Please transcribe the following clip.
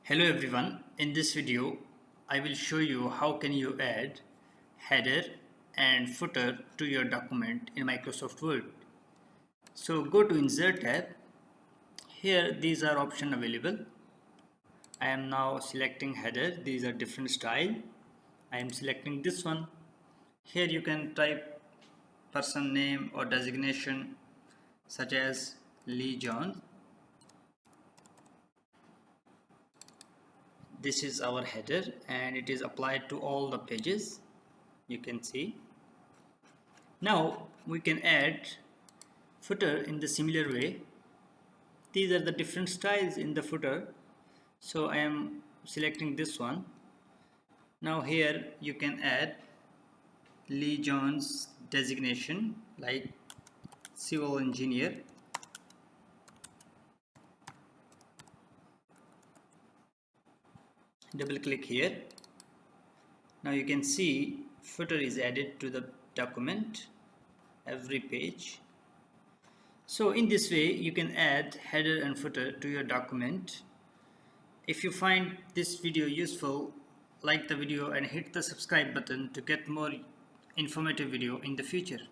Hello everyone, in this video I will show you how can you add header and footer to your document in Microsoft Word. So go to Insert tab. Here these are options available. I am now selecting header. These are different style. I am selecting this one. Here you can type person name or designation such as Lee Jones. This is our header and it is applied to all the pages. You can see. Now we can add footer in the similar way. These are the different styles in the footer. So I am selecting this one. Now here you can add Lee Jones designation like civil engineer. Double click here. Now you can see footer is added to the document, every page. So in this way you can add header and footer to your document. If you find this video useful, like the video and hit the subscribe button to get more informative video in the future.